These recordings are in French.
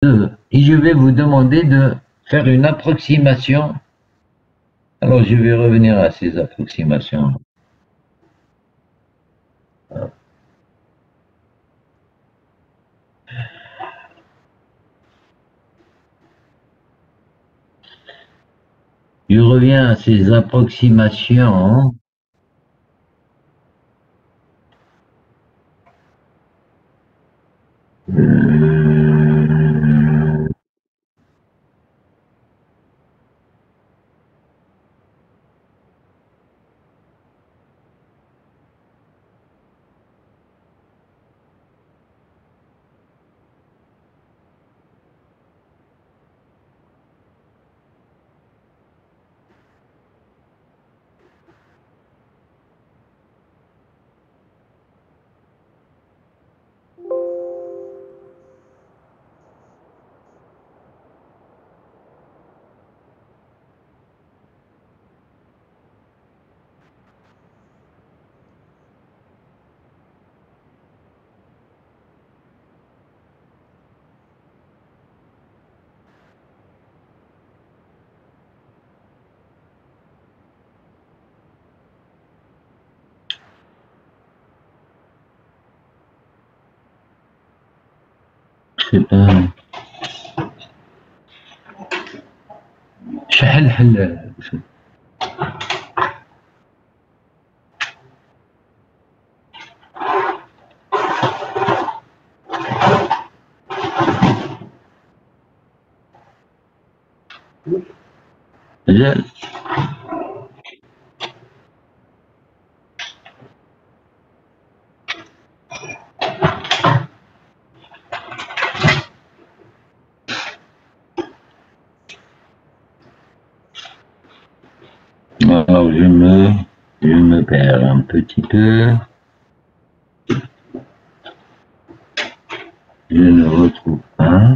Et je vais vous demander de faire une approximation. Alors, je vais revenir à ces approximations. Je reviens à ces approximations. C'est pas... شحال الحل؟ مازال alors je me perds un petit peu. Je ne retrouve pas.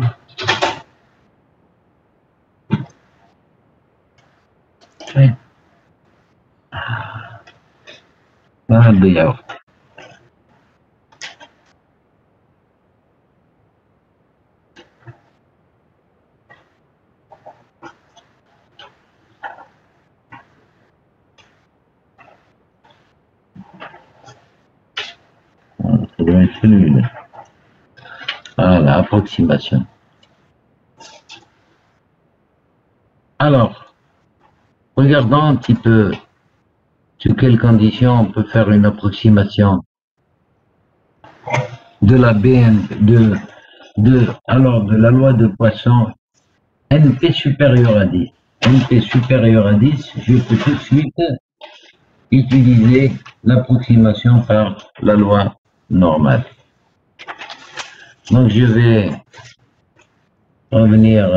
Ah, bien. Ça doit être nul. Voilà, approximation. Alors, regardons un petit peu sous quelles conditions on peut faire une approximation de la BN, de la loi de Poisson, NP supérieur à 10. NP supérieur à 10, je peux tout de suite utiliser l'approximation par la loi normale. Donc je vais revenir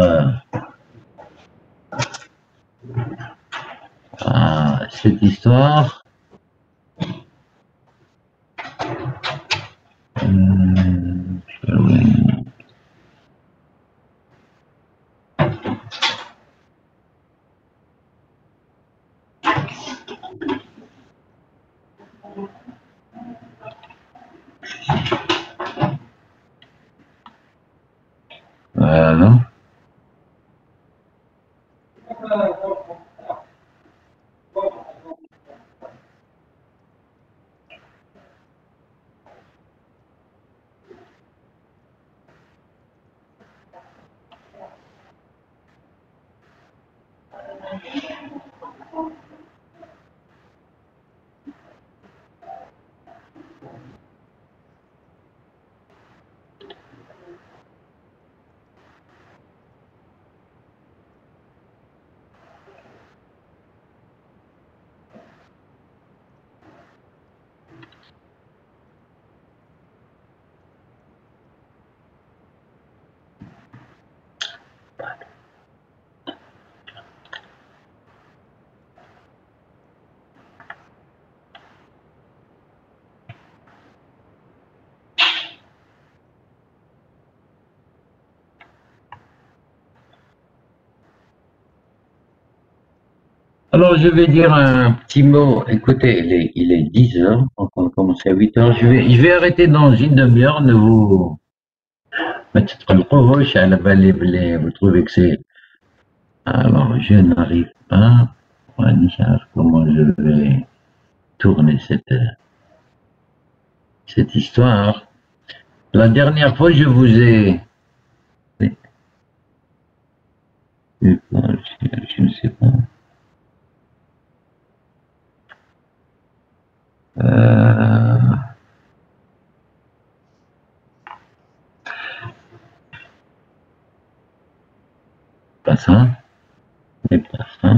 à cette histoire. Voilà. Alors, je vais dire un petit mot. Écoutez, il est 10 heures, donc on commence à 8 heures. Je vais arrêter dans une demi-heure. ما تتقلقوش على بالي بلي vous trouvez que c'est. Alors, je n'arrive pas. Ouais, je sais comment je vais tourner cette histoire. La dernière fois, je vous ai. Je ne sais pas. Pas ça. Et pas ça.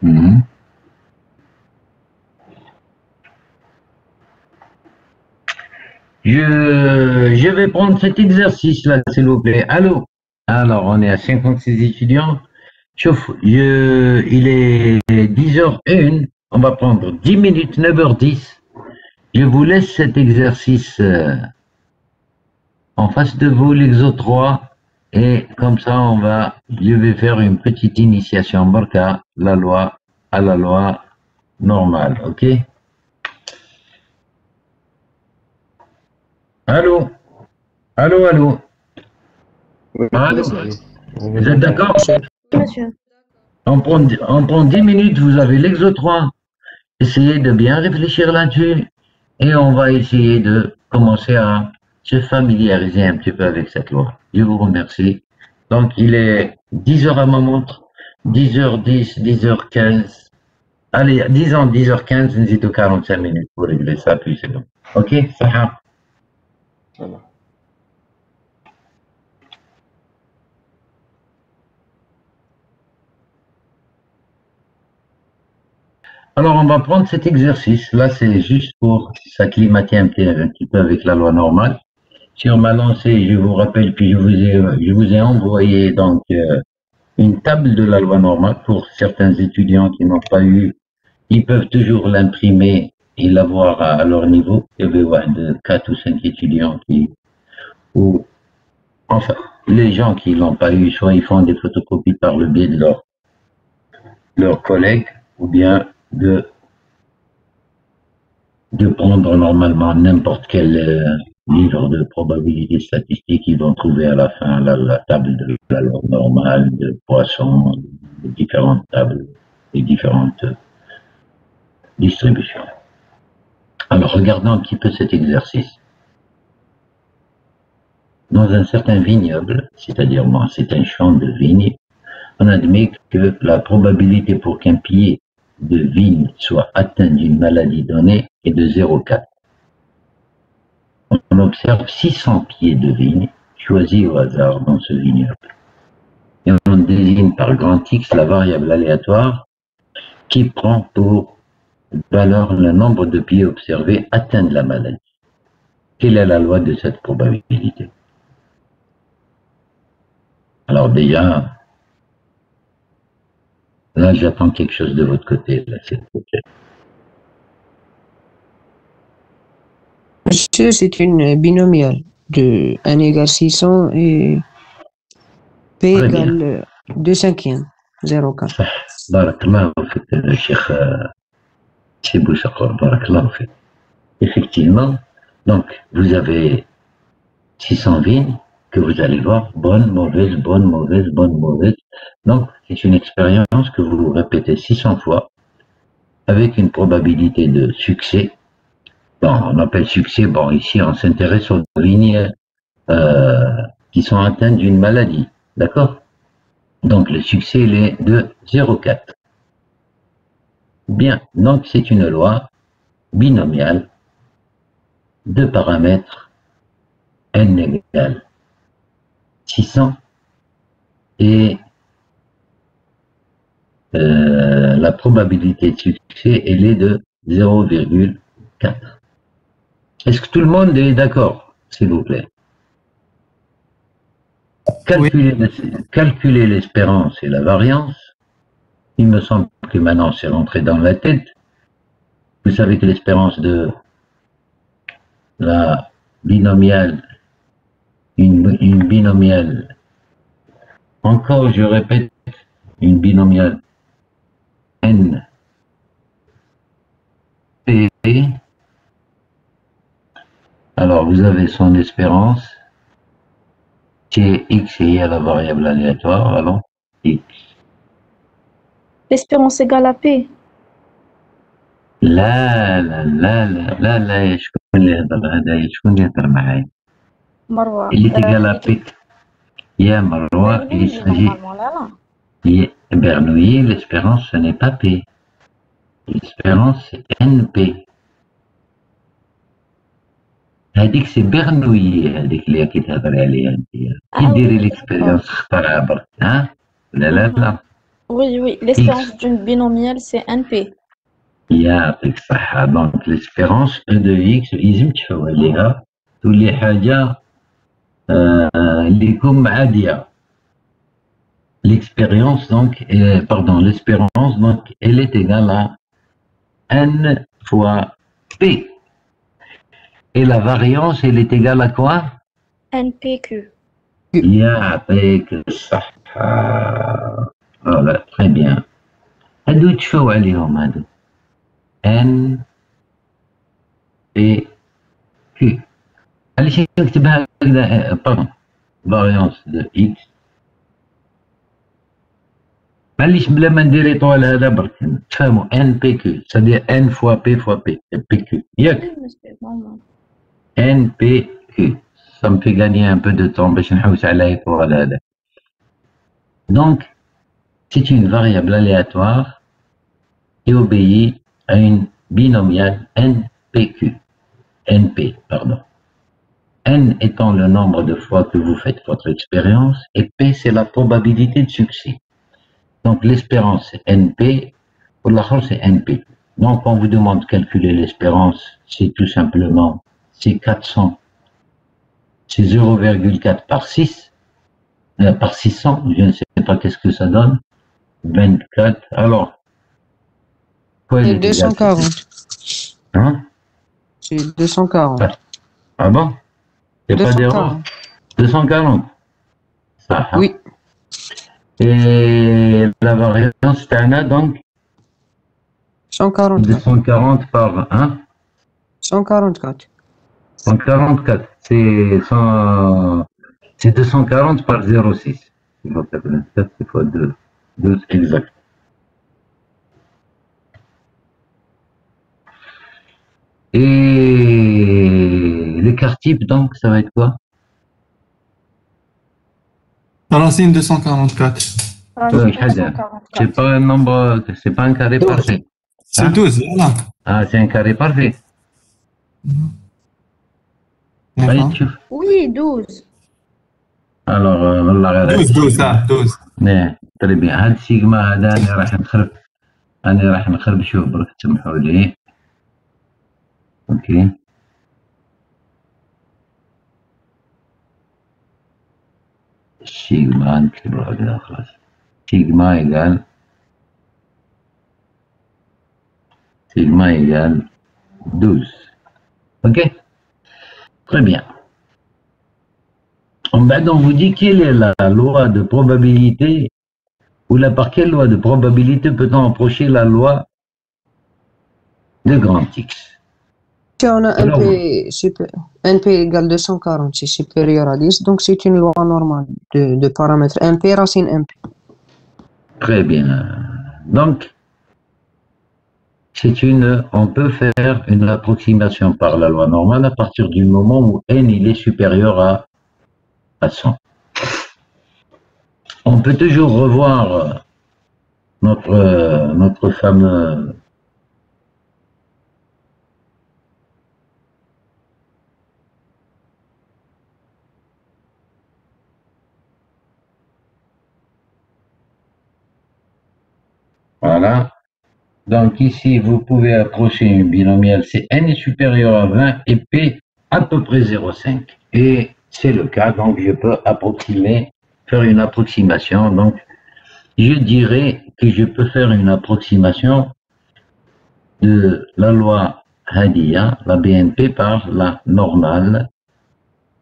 Mhm. Je vais prendre cet exercice-là, s'il vous plaît. Allô? Alors, on est à 56 étudiants. Chauffe, il est 10h01. On va prendre 10 minutes, 9h10. Je vous laisse cet exercice en face de vous, l'exo 3. Et comme ça, je vais faire une petite initiation barka, à la loi normale, ok? Allô? Allô, allô? Oui, Allô? monsieur. Vous êtes d'accord? Monsieur. On prend 10 minutes, vous avez l'exo 3. Essayez de bien réfléchir là-dessus et on va essayer de commencer à se familiariser un petit peu avec cette loi. Je vous remercie. Donc, il est 10h à ma montre, 10h10, 10h15. Allez, disons 10h15, nous avons 45 minutes pour régler ça, puis c'est bon. Ok, ça va. Voilà. Alors, on va prendre cet exercice. Là, c'est juste pour s'acclimater un petit peu avec la loi normale. Sur ma lancée, je vous rappelle que je vous ai envoyé donc une table de la loi normale pour certains étudiants qui n'ont pas eu. Ils peuvent toujours l'imprimer et l'avoir à leur niveau. Il y avait de 4 ou 5 étudiants ou enfin, les gens qui l'ont pas eu, soit ils font des photocopies par le biais de leurs collègues, ou bien de prendre normalement n'importe quel livre de probabilité statistique, ils vont trouver à la fin la table de la loi normale, de Poisson, de différentes tables et différentes distributions. Alors, regardons un petit peu cet exercice. Dans un certain vignoble, c'est-à-dire c'est un champ de vigne, on admet que la probabilité pour qu'un pied de vigne soit atteint d'une maladie donnée est de 0,4. On observe 600 pieds de vigne choisis au hasard dans ce vignoble. Et on désigne par grand X la variable aléatoire qui prend pour valeur le nombre de pieds observés atteints de la maladie. Quelle est la loi de cette probabilité? Alors déjà, là j'attends quelque chose de votre côté, là, s'il vous plaît. Monsieur, c'est une binomiale de 1 égale 600 et P Très bien. égale 2 cinquièmes, 0,4. بارك الله فيك الشيخ Chibou Chakor, بارك الله فيك. Effectivement, donc vous avez 600 vignes que vous allez voir, bonne, mauvaise, bonne, mauvaise, bonne, mauvaise. Donc c'est une expérience que vous répétez 600 fois avec une probabilité de succès. Bon, on appelle succès, bon ici on s'intéresse aux vignes qui sont atteints d'une maladie. D'accord? Donc le succès il est de 0,4. Bien, donc c'est une loi binomiale de paramètres n égale 600 et la probabilité de succès elle est de 0,4. Est-ce que tout le monde est d'accord, s'il vous plaît? Calculer l'espérance et la variance. Il me semble que maintenant c'est rentré dans la tête. Vous savez que l'espérance de la binomiale, une binomiale, encore je répète, une binomiale n p. Alors vous avez son espérance qui est x et y à la variable aléatoire, alors x. L'espérance égale à P. لا لا لا لا لا لا شكون اللي هضر هذايا شكون اللي هضر معايا مروة. اللي تقال بيك يا مروة il s'agit Bernoulli l'espérance ce n'est pas P l'espérance c'est NP هذيك سي Bernoulli هذيك اللي كي تهضري عليها انت كي ديري ليكسبيريونس اختارها برك ها لا لا لا Oui, oui, l'espérance d'une binomiale, c'est NP. يعطيك الصحة دونك ليسبيرونس او دو اكس لازم تشوفوا عليها تولي حاجة اللي يكون عادية. L'expérience donc, pardon, l'espérance donc, elle est égale à n fois p. Et la variance, elle est égale à quoi? NPQ. يعطيك الصحة. Voilà, très bien. هادو تشوفوا عليهم هادو. N P Q. علاش نكتبها هكذا pardon variance de x معليش بلا ما ندير طوال هذا برك تفهموا ان بي كيو c'est-à-dire n fois p fois p بي كيو ياك ان بي كيو ça me fait gagner un peu de temps باش نحوس على طوال هذا. Donc c'est une variable aléatoire qui obéit à une binomiale NPQ. NP, pardon. N étant le nombre de fois que vous faites votre expérience et P c'est la probabilité de succès. Donc l'espérance c'est NP, pour l'autre c'est NP. Donc on vous demande de calculer l'espérance, c'est tout simplement, c'est 400, c'est 0,4 par 6, par 600, je ne sais pas qu'est-ce que ça donne, 24, alors, quoi C'est 240. Hein? C'est 240. Ah bon? C'est pas d'erreur? 240. Ça, hein? Oui. Et la variance, t'en as donc 144. 240 par 1. 144. 144. C'est 240 par 0,6. Il faut faire 27, il faut 2. 12 exact. Et l'écart type, donc, ça va être quoi? Racine 244. C'est pas un nombre, c'est pas un carré parfait. C'est 12, voilà. Ah, c'est un carré parfait. D'accord. Oui, 12. Alors, والله 12 12. très bien. هاد السيجما هذا أنا راح نخربشوه برك تسمحوا لي. اوكي. سيجما نكتبوا هكذا خلاص. سيجما égale 12. Ok? Très bien. Ben, on vous dit quelle est la loi de probabilité ou par quelle loi de probabilité peut-on approcher la loi de grand X? Si on a NP égale 240, c'est supérieur à 10, donc c'est une loi normale de paramètres NP racine NP. Très bien. Donc, on peut faire une approximation par la loi normale à partir du moment où n il est supérieur à façon. On peut toujours revoir notre fameux voilà. Donc ici, vous pouvez approcher une binomiale, c'est n est supérieur à 20 et p à peu près 0,5. Et c'est le cas, donc je peux approximer, faire une approximation. Donc je dirais que je peux faire une approximation de la loi Hadia, la BNP, par la normale.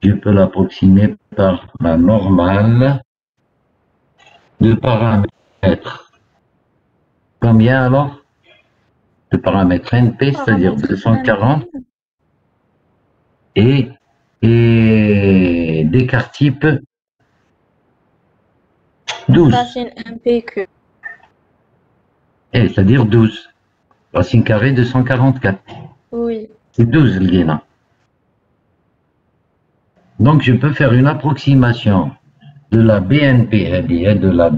Je peux l'approximer par la normale de paramètres. Combien alors? De paramètres NP, c'est-à-dire 240, et d'écart type 12. Racine NP que. C'est-à-dire 12. Racine carrée de 144. Oui. C'est 12 le gain. Donc je peux faire une approximation de la BNP, de la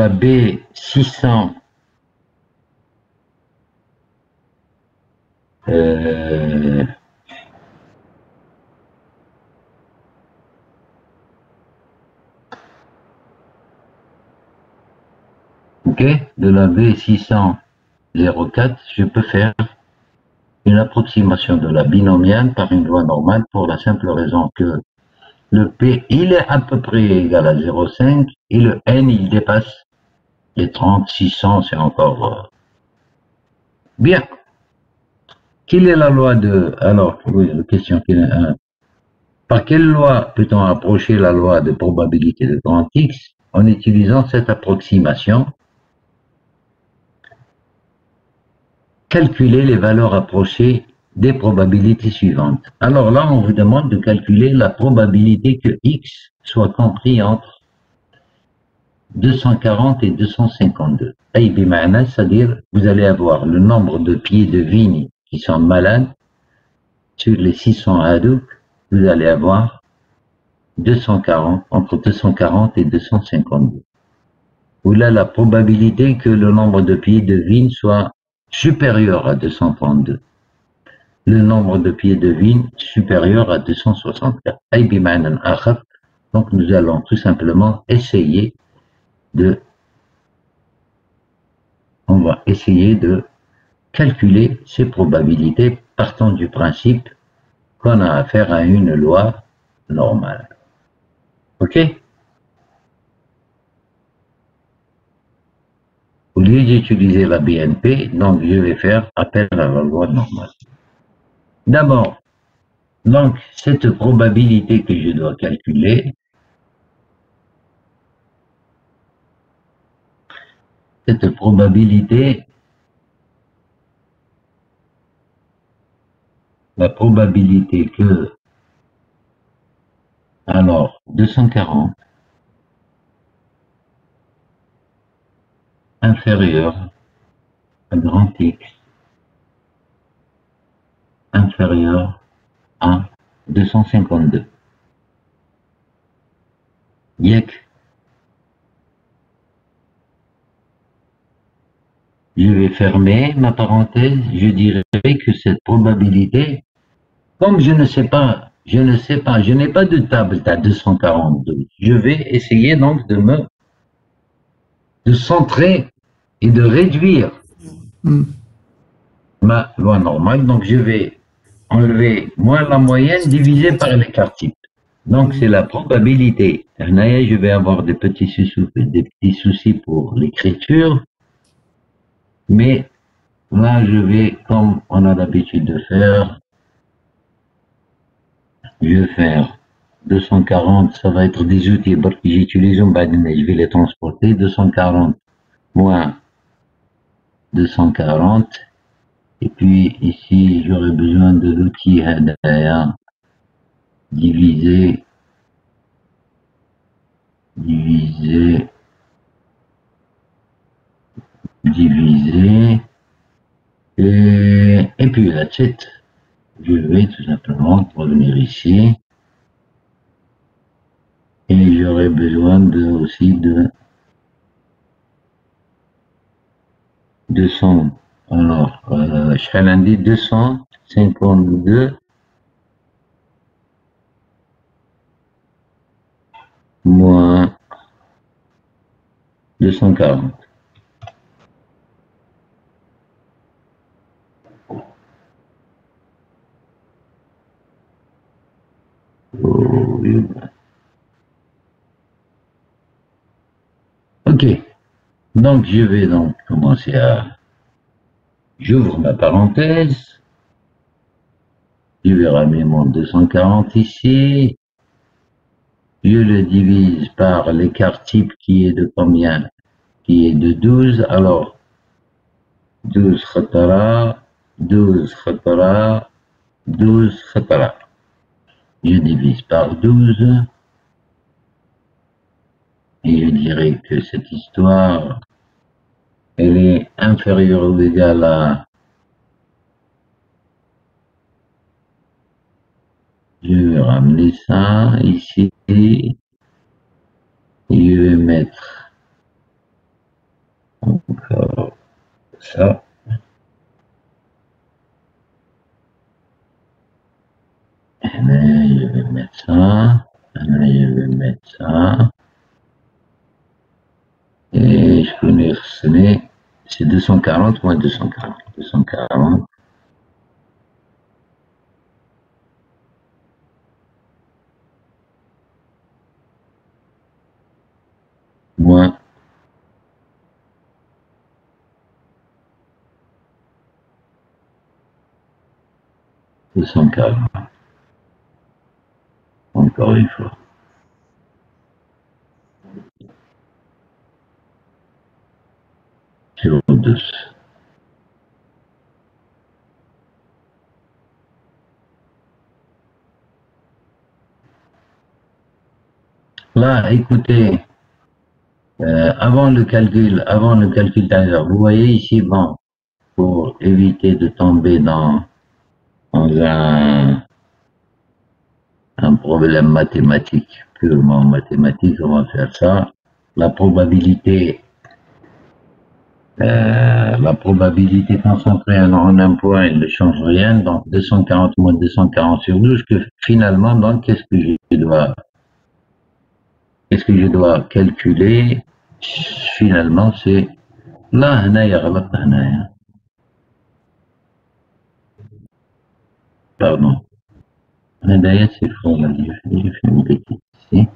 B600 ok, de la B604, je peux faire une approximation de la binomiale par une loi normale pour la simple raison que le P, il est à peu près égal à 0,5 et le N, il dépasse les 30, 600, c'est encore bien. Quelle est la loi de... Alors, oui, la question qui est... Par quelle loi peut-on approcher la loi de probabilité de grand X en utilisant cette approximation? Calculer les valeurs approchées des probabilités suivantes. Alors là, on vous demande de calculer la probabilité que X soit compris entre 240 et 252. C'est-à-dire, vous allez avoir le nombre de pieds de vigne qui sont malades sur les 600 hadouks, vous allez avoir 240, entre 240 et 252. Ou là, la probabilité que le nombre de pieds de vigne soit supérieur à 232. Le nombre de pieds de vigne supérieur à 264. Donc nous allons tout simplement essayer de calculer ces probabilités partant du principe qu'on a affaire à une loi normale. OK? Au lieu d'utiliser la BNP, donc je vais faire appel à la loi normale. D'abord, donc cette probabilité que je dois calculer, cette probabilité, la probabilité que, alors, 240 inférieur à grand X inférieur à 252. Yek. Je vais fermer ma parenthèse. Je dirais que cette probabilité, comme je n'ai pas de table à 242. Je vais essayer donc de centrer et de réduire ma loi normale. Donc je vais enlever moins la moyenne divisé par l'écart type. Donc c'est la probabilité. Je vais avoir des petits soucis pour l'écriture. Mais là, je vais, comme on a l'habitude de faire, je vais faire 240, ça va être des outils que j'utilise, je vais les transporter, 240 moins 240, et puis ici, j'aurai besoin de l'outil Hadaya, divisé, et puis that's it. je vais tout simplement revenir ici. Et j'aurai besoin aussi de 200. Alors, شحال عندي 252 moins 240. Oh, oui. Ok, donc je vais donc commencer à... J'ouvre ma parenthèse, je vais ramener mon 240 ici, je le divise par l'écart type qui est de combien? Qui est de 12, alors 12 khatara, 12 khatara, 12 khatara. Je divise par 12 et je dirais que cette histoire, elle est inférieure ou égale à... Je vais ramener ça ici et je vais mettre encore ça. Et là, je vais mettre ça. Et là, je vais mettre ça. Et je peux les ressonner. C'est 240 moins 240. 240. Moins 240. Encore une fois. Sur 2. Là, écoutez, avant le calcul d'heure, vous voyez ici, bon, pour éviter de tomber dans un problème mathématique, purement mathématique, on va faire ça. La probabilité concentrée en un point, elle ne change rien, donc 240 moins 240 sur 12, que finalement, donc, qu'est-ce que je dois calculer? Finalement, c'est là, هنايا غلط هنايا. Pardon. هنايا c'est faux, j'ai fait une bêtise ici.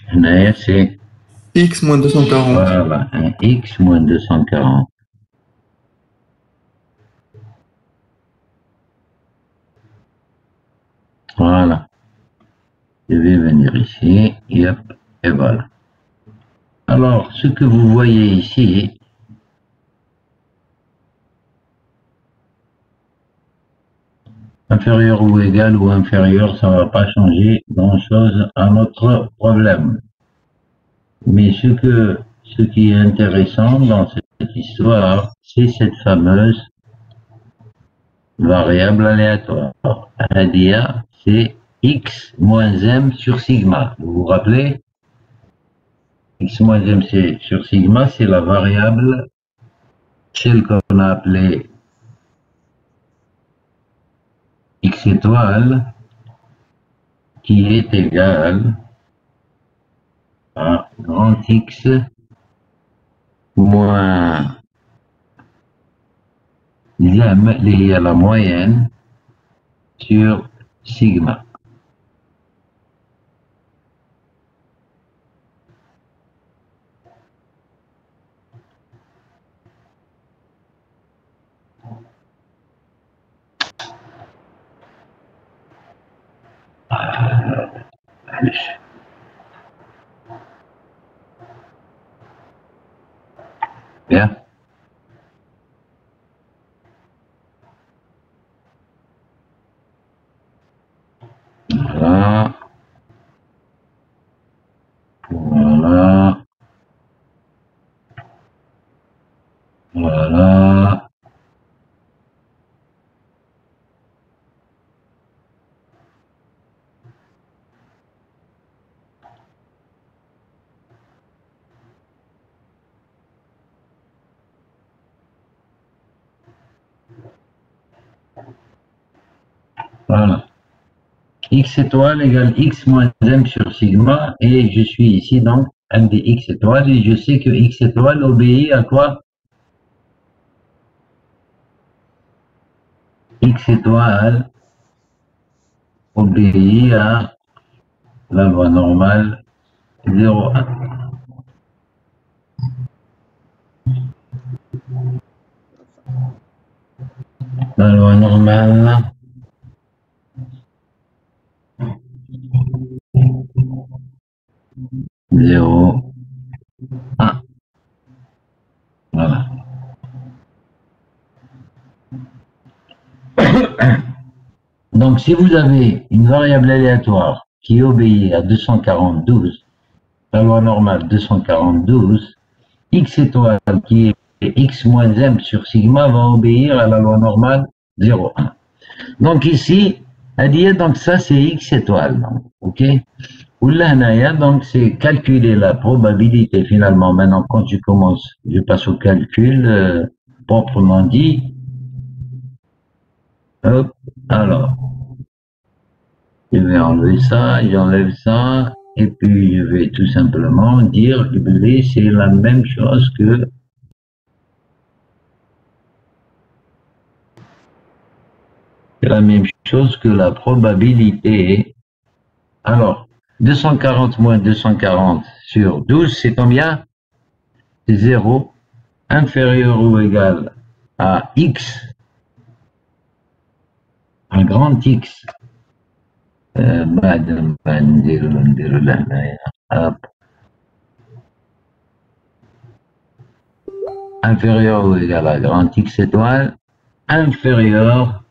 هنايا c'est X moins 240. voilà, un x moins 240. Voilà. Je vais venir ici, et hop, et voilà. Alors, ce que vous voyez ici, inférieur ou égal ou inférieur, ça ne va pas changer grand-chose à notre problème. Mais ce qui est intéressant dans cette histoire, c'est cette fameuse variable aléatoire. Hadia, c'est x moins m sur sigma. Vous vous rappelez? X moins m sur sigma, c'est la variable, celle qu'on a appelée x étoile, qui est égale à grand X moins m, lié à la moyenne, sur sigma. Bien. Voilà. Voilà. Voilà. Voilà. X étoile égale X moins M sur sigma, et je suis ici donc M de X étoile, et je sais que X étoile obéit à quoi? X étoile obéit à la loi normale 0,1. La loi normale 0,1. Voilà. Donc, si vous avez une variable aléatoire qui obéit à 242, la loi normale 242, X étoile qui est X moins M sur sigma va obéir à la loi normale 0,1. Donc ici, donc ça c'est X étoile, ok? Donc c'est calculer la probabilité finalement. Maintenant, quand je commence, je passe au calcul proprement dit. Hop, alors, je vais enlever ça, j'enlève ça, et puis je vais tout simplement dire que c'est la même chose que la probabilité. Alors, 240 moins 240 sur 12, c'est combien? C'est 0, inférieur ou égal à X, un grand X. Inférieur ou égal à grand X étoile, inférieur.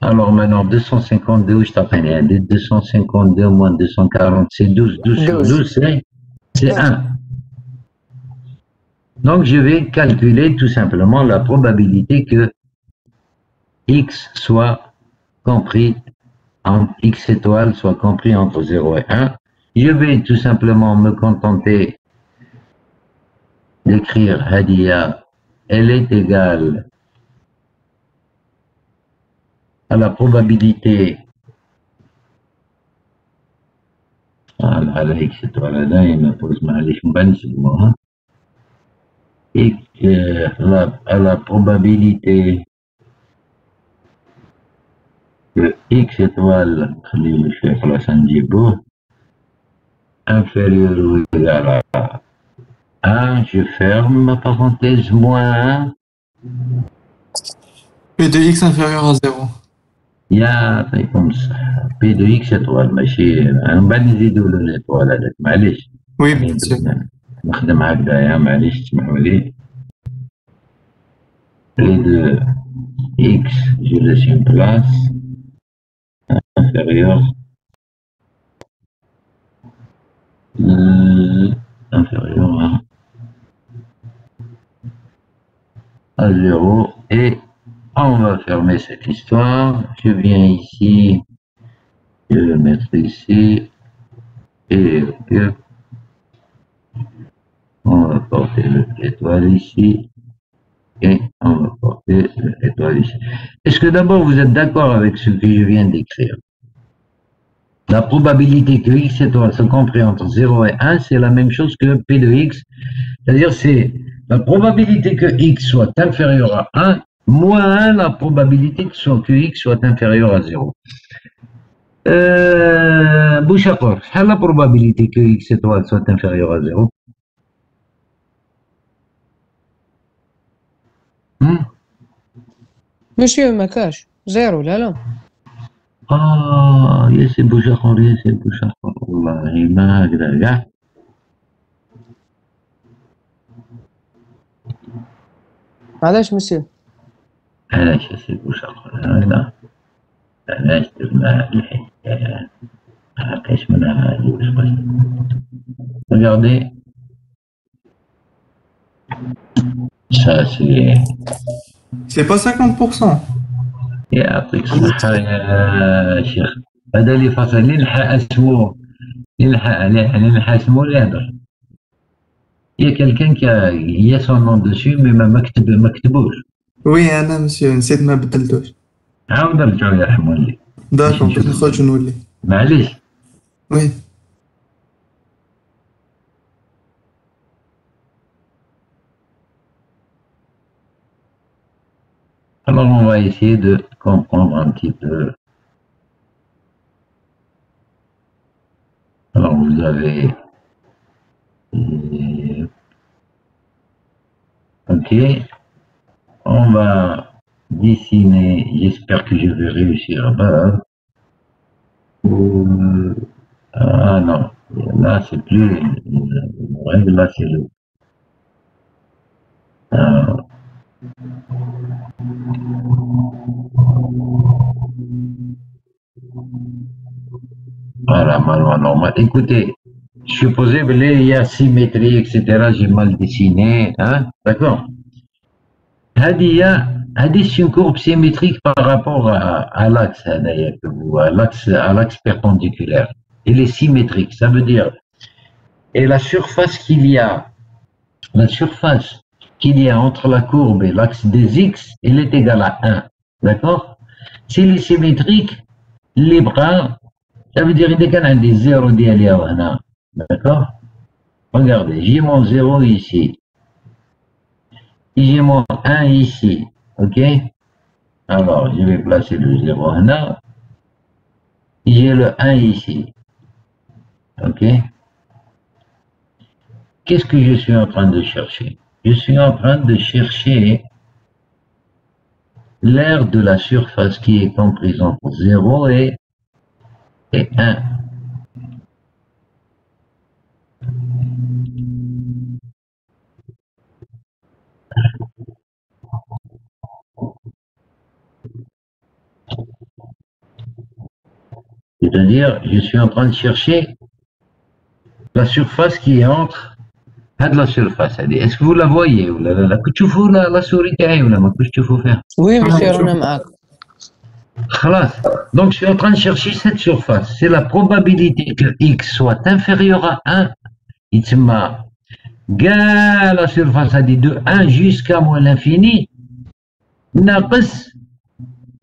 Alors maintenant, 252, où je t'appelle, 252 moins 240, c'est 12. 12 sur 12, c'est 1. Donc, je vais calculer tout simplement la probabilité que X soit compris, X étoile soit compris entre 0 et 1. Je vais tout simplement me contenter d'écrire Hadia, elle est égale à la probabilité على X étoile là, il me pose معليش نبان et à la probabilité que X étoile خليه في بلاصة نجيبوه inférieur ou égal à 1, je ferme ma parenthèse, moins 1. P de X inférieur à 0. يعطيكم الصحة. P de X étoile ماشي من بعد نزيدو له l'étoile هذاك معليش. Oui, bien sûr. نخدم هكذايا معليش تسمحوا لي. P de X, je laisse une place inférieure à 0, et on va fermer cette histoire. Je viens ici, je vais le mettre ici, et on va porter l'étoile ici, et on va porter l'étoile ici. Est-ce que d'abord vous êtes d'accord avec ce que je viens d'écrire? La probabilité que X étoile soit compris entre 0 et 1, c'est la même chose que P de X. C'est-à-dire, c'est la probabilité que X soit inférieur à 1, moins la probabilité que X soit inférieur à 0. Bouchakor, quelle est la probabilité que X étoile soit inférieur à 0? Monsieur Makash, 0, là, là. ياسي بوشاخور ياسي بوشاخور والله ما هكذا كاع. علاش مسيو؟ علاش ياسي بوشاخور هذا علاش درنا هاد الحكاية علاش منها هادي واش بغيت. Regardez, ça C'est pas 50%. يعطيك الصحة يا شيخ. هذا اللي فاصل اللي نلحق اسمو اللي نلحق اسمو اللي يهضر. Il y a quelqu'un qui a son nom dessus mais ما كتبوش. Oui, أنا monsieur نسيت ما بدلتوش. عاود نرجعو يرحموا لي. داكور باش نخرج نولي. معليش. وي. Alors, on va essayer de comprendre un petit peu. Alors, vous avez... Ok. On va dessiner, j'espère que je vais réussir. Ah non, là c'est plus... Là c'est le... Voilà, ma loi normale. Écoutez, je suis posé, il y a symétrie, etc. J'ai mal dessiné, hein, d'accord? C'est une courbe symétrique par rapport à l'axe, à l'axe perpendiculaire. Elle est symétrique, ça veut dire, et la surface qu'il y a entre la courbe et l'axe des x, elle est égale à 1, d'accord? S'il est symétrique, les bras, ça veut dire qu'il y a des zéros derrière, d'accord? Regardez, j'ai mon 0 ici. J'ai mon 1 ici, ok? Alors, je vais placer le 0 là. J'ai le 1 ici, ok? Qu'est-ce que je suis en train de chercher? Je suis en train de chercher l'aire de la surface qui est comprise entre 0 et 1. C'est-à-dire, je suis en train de chercher la surface qui est entre la surface. Est-ce que vous la voyez? La souris faire. Oui, monsieur, on aime. Donc, je suis en train de chercher cette surface. C'est la probabilité que x soit inférieur à 1. La surface a dit de 1 jusqu'à moins l'infini. ناقص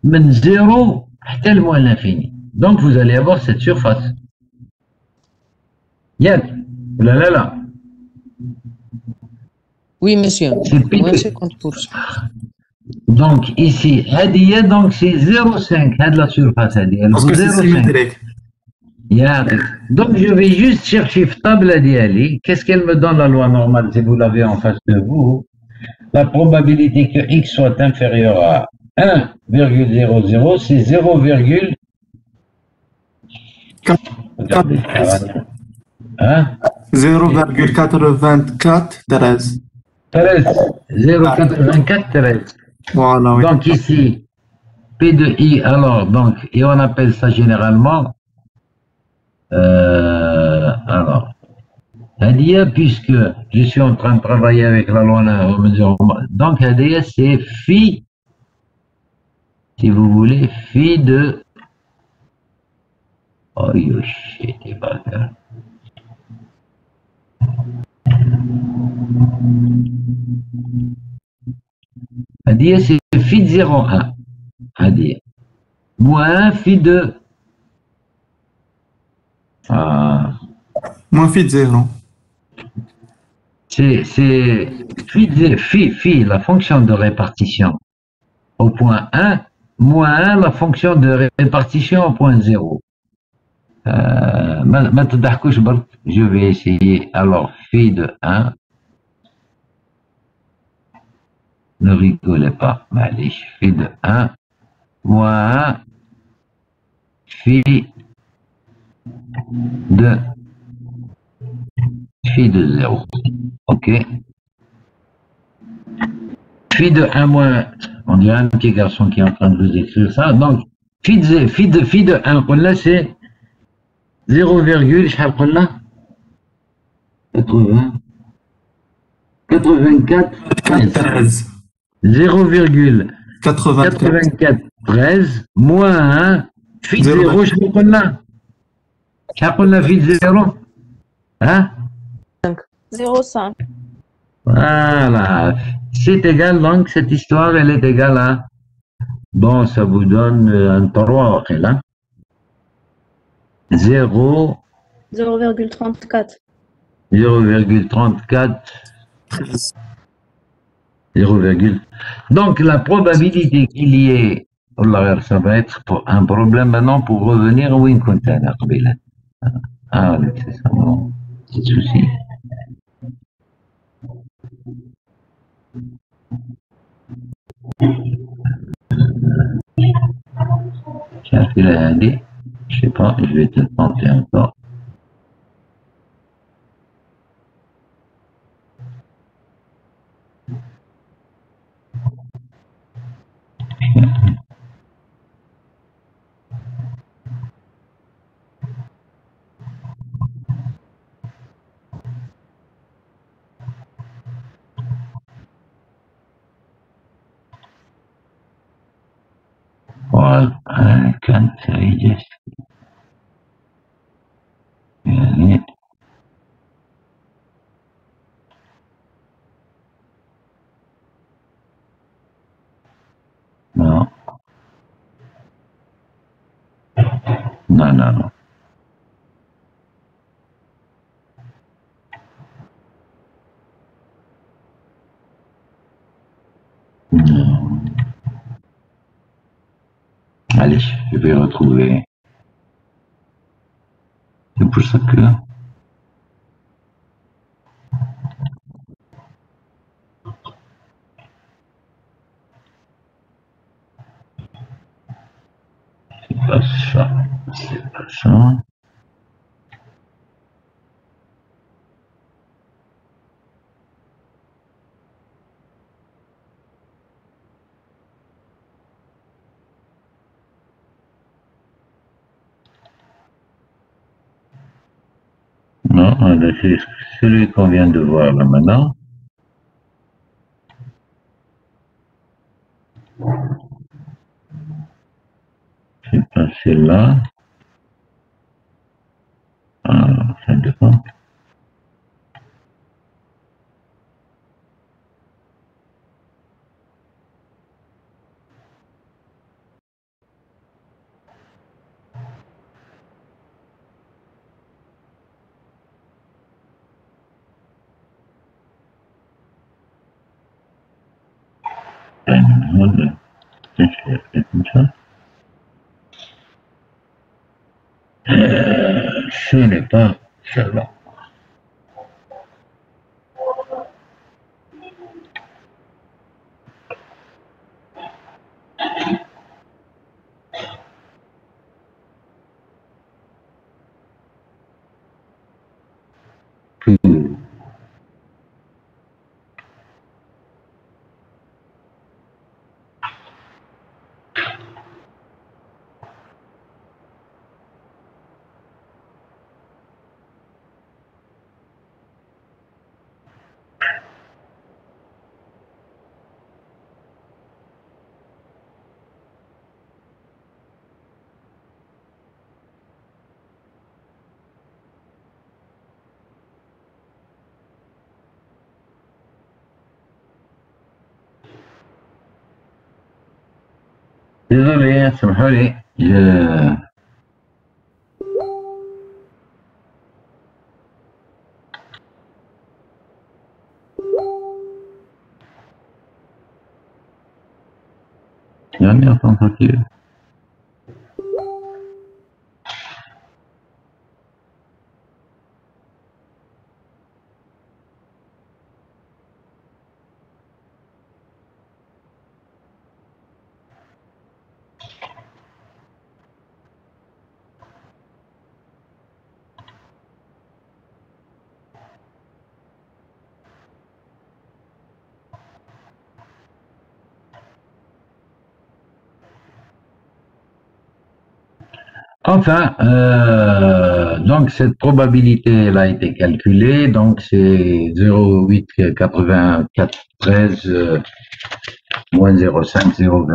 من 0 حتى moins l'infini. Donc, vous allez avoir cette surface. Yann, là. Oui, monsieur. Moins 50%. Donc, ici, donc c'est 0,5. La surface, Parce que c'est symétrique. Donc, je vais juste chercher table d'Ali. Qu'est-ce qu'elle me donne la loi normale si vous l'avez en face de vous? La probabilité que x soit inférieur à 1,00, c'est 0,4. Regardez, hein? 0,84 13. 0,84 13. Voilà, oui. Donc ici, P de I, alors, donc, et on appelle ça généralement, alors, Hadia, puisque je suis en train de travailler avec la loi, donc Hadia, c'est phi, si vous voulez, phi de, oh shit, c'est pas ça. Hadia, c'est phi de 0,1. Hadia. Moins phi de. Moins phi de 0. C'est phi, la fonction de répartition au point 1, moins 1, la fonction de répartition au point 0. Je vais essayer. Alors, phi de 1. Ne rigolez pas. Allez, phi de 1, moins 1, phi de 0. OK. Phi de 1 moins, on dirait un petit garçon qui est en train de vous écrire ça. Donc, phi de 1, là, c'est 0, شحال قلنا 84 13. 0,84 13 moins 1 phi de 0 شحال قلنا phi de 0 hein 0,5. Voilà, c'est égal, donc cette histoire elle est égale à Bon, ça vous donne un 3, hein? 0, 0,34. 0,34, 13. 0, donc la probabilité qu'il y ait, Allah, ça va être un problème maintenant pour revenir où il compte. Ah, c'est ça, mon petit souci. Tiens, il a dit, je sais pas, je vais te tenter encore. Well, I can't say this. يعني non, non, non, non. Non. Allez, je vais retrouver. C'est pour ça que c'est pas ça. C'est pas ça. Non, c'est celui qu'on vient de voir là maintenant. C'est pas celle-là. Ah, ça dépend. Comme ça. Ce n'est pas celle-là. Désolé, سامحوا لي. يعني أصلا خطير. Enfin, donc cette probabilité elle a été calculée, donc c'est 0,88413 moins 0,5, 0,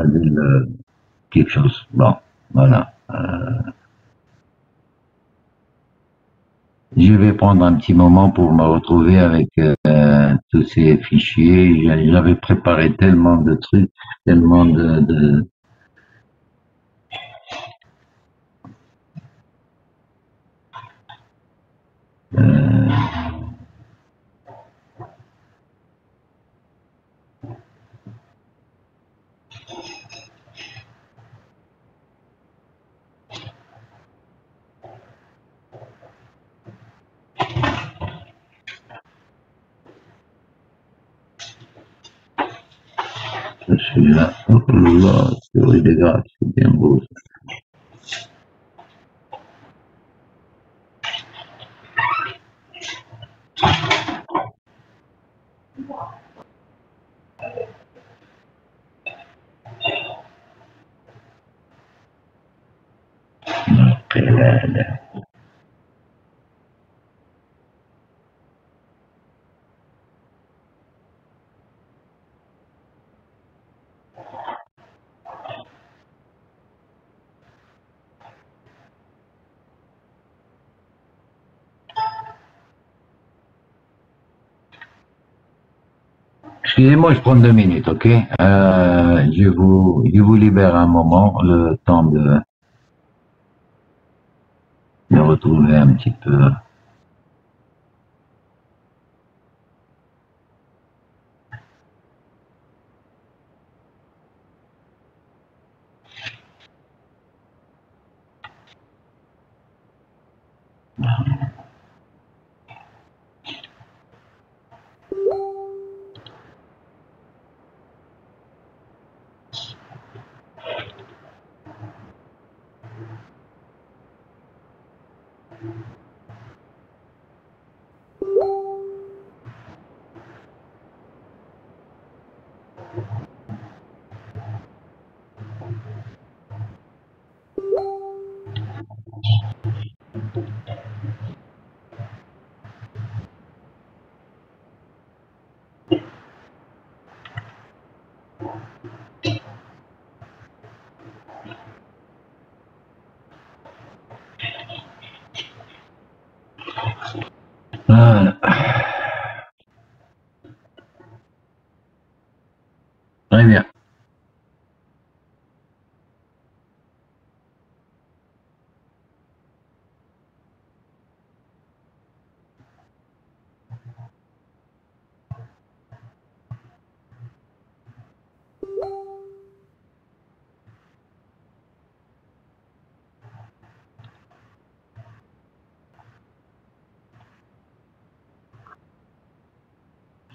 quelque chose. Bon, voilà. Je vais prendre un petit moment pour me retrouver avec tous ces fichiers. J'avais préparé tellement de trucs, tellement de celui-là. Oh là là, théorie des graphes, c'est bien beau. Après, là. Excusez-moi, je prends 2 minutes, ok? Je vous libère un moment, le temps de retrouver un petit peu. Voilà. Très bien.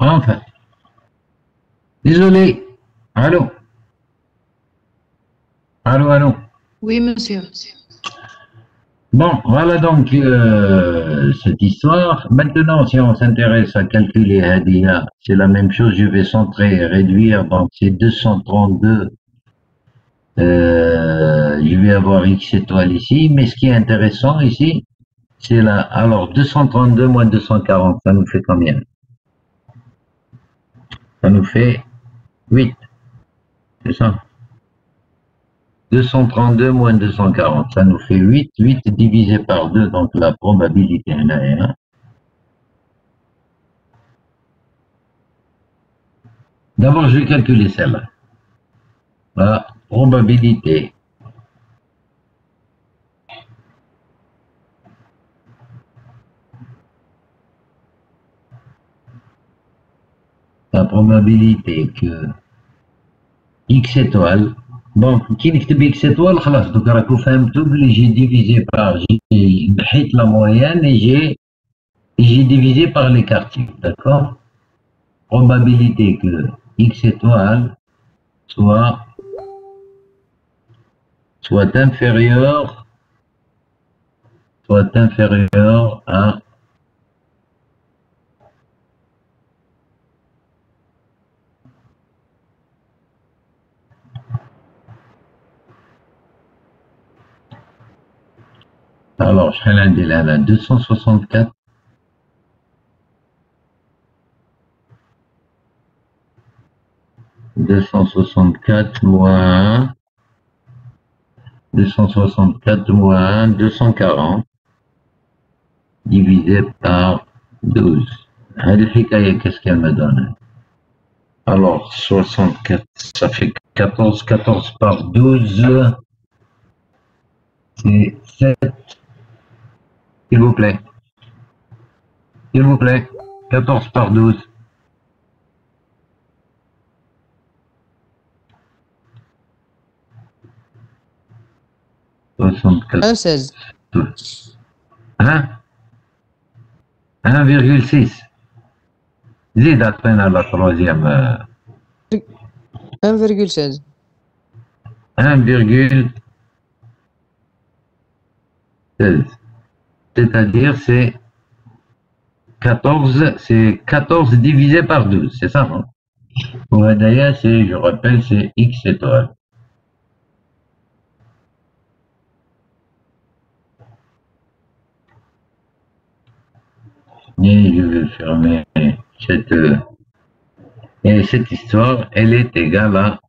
Enfin. Désolé. Allô? Allô, allô? Oui, monsieur. Bon, voilà donc cette histoire. Maintenant, si on s'intéresse à calculer Hadia, c'est la même chose. Je vais centrer et réduire. Donc, c'est 232. Je vais avoir x étoile ici. Mais ce qui est intéressant ici, c'est là. Alors, 232 moins 240, ça nous fait combien? Ça nous fait 8. C'est ça? 232 moins 240, ça nous fait 8. 8 divisé par 2, donc la probabilité là est 1. D'abord, je vais calculer celle-là. La probabilité que x étoile, bon, qui نكتب x étoile, خلاص, donc راكو فهمتوا بلي j'ai divisé par, j'ai نحيت la moyenne et j'ai divisé par l'écart, d'accord? Probabilité que x étoile soit inférieur à alors je vais عندي là 264 moins 240 divisé par 12. Qu'est-ce qu'elle me donne? Alors, 64, ça fait 14. 14 par 12, c'est 7. S'il vous plaît. S'il vous plaît. 14 par 12. Un 16. Hein? 1,6. زيد عطينا la troisième. 1,16. 1,16. C'est-à-dire, c'est 14 divisé par 12, c'est ça, non? Pour Hadaya, je rappelle, c'est X étoile. Et je vais fermer cette histoire, elle est égale à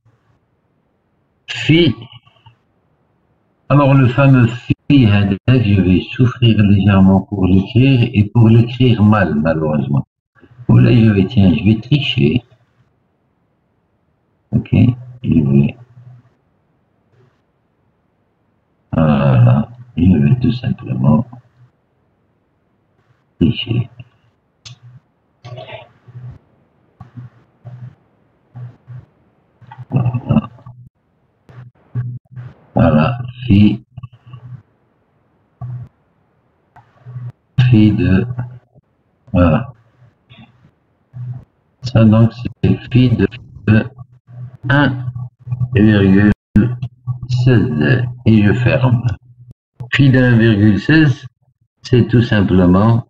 phi. Alors le fameux phi, je vais souffrir légèrement pour l'écrire et pour l'écrire mal, malheureusement. Là, je vais tricher. Ok, voilà, je vais tout simplement tricher. Voilà, phi de, voilà. Ça donc c'est phi de 1,16 et je ferme. Phi de 1,16, c'est tout simplement,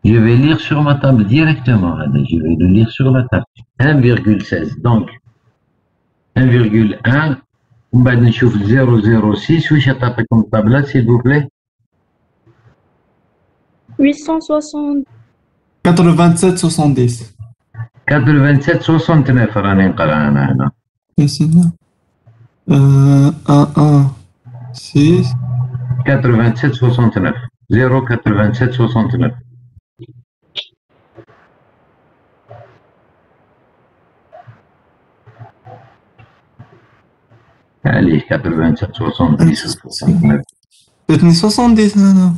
je vais lire sur ma table directement, je vais le lire sur la table. 1,16, donc 1,1, on va نشوف 0,06, واش تعطيكم الطابلة s'il vous plaît? 860. 87,70. 87,69 راني نقرا انا هنا. سيدنا 1,1,6. 87,69. 0,87,69. Allez, 87,70. فاتني 70 انا.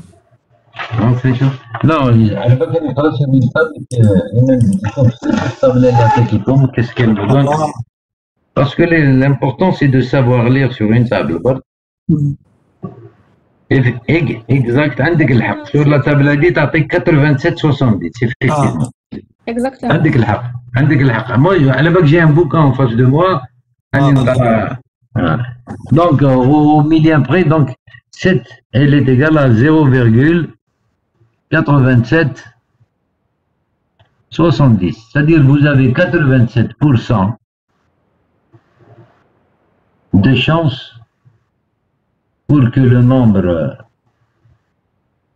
Non, c'est sûr. Non, على بالك اللي خلاص من الطابلة انا نديكم في الطابلة اللي عطيتكم qu'est-ce qu'elle me donne. Parce que l'important c'est de savoir lire sur une table. Exact, عندك الحق. Sur la table دي تعطيك 87,70. C'est effectivement. Exactement. عندك الحق. عندك الحق. Moi, على بالك j'ai un bouquin en face de moi. Donc, au millième près, donc, 7, elle est égale à 0,8770. C'est-à-dire que vous avez 87% de chance pour que le nombre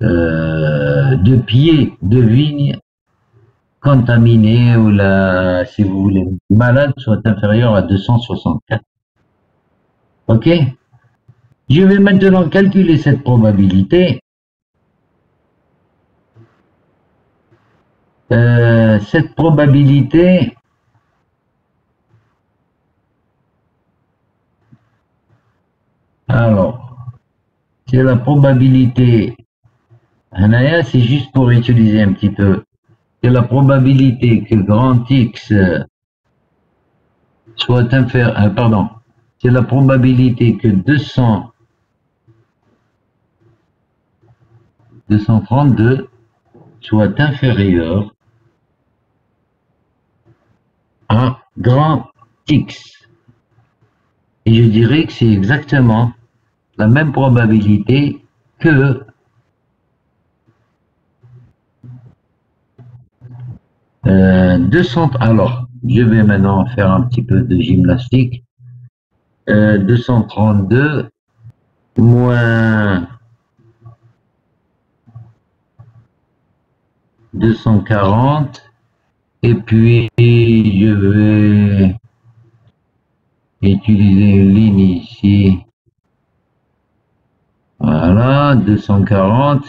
de pieds de vigne contaminés ou si vous voulez, malades soit inférieur à 264. Ok? Je vais maintenant calculer cette probabilité. Cette probabilité, alors, c'est la probabilité, c'est juste pour utiliser un petit peu, c'est la probabilité que grand X soit inférieur, pardon, c'est la probabilité que 232 soit inférieur à grand X. Et je dirais que c'est exactement la même probabilité que alors, je vais maintenant faire un petit peu de gymnastique. 232 moins 240 et puis je vais utiliser une ligne ici. Voilà, 240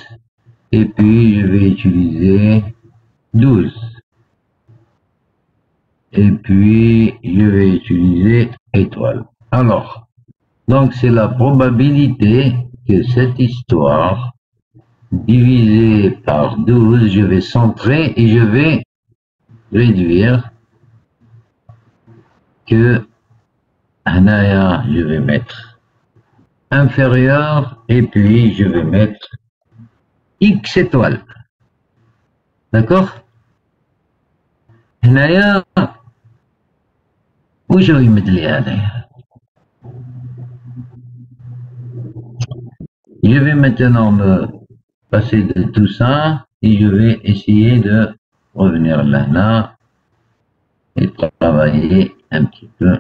et puis je vais utiliser 12. Et puis je vais utiliser étoile. Alors, donc c'est la probabilité que cette histoire divisée par 12, je vais centrer et je vais réduire que je vais mettre inférieur et puis je vais mettre X étoile. D'accord? وش هو يمد لي هذا؟ Je vais maintenant me passer de tout ça et je vais essayer de revenir là et travailler un petit peu.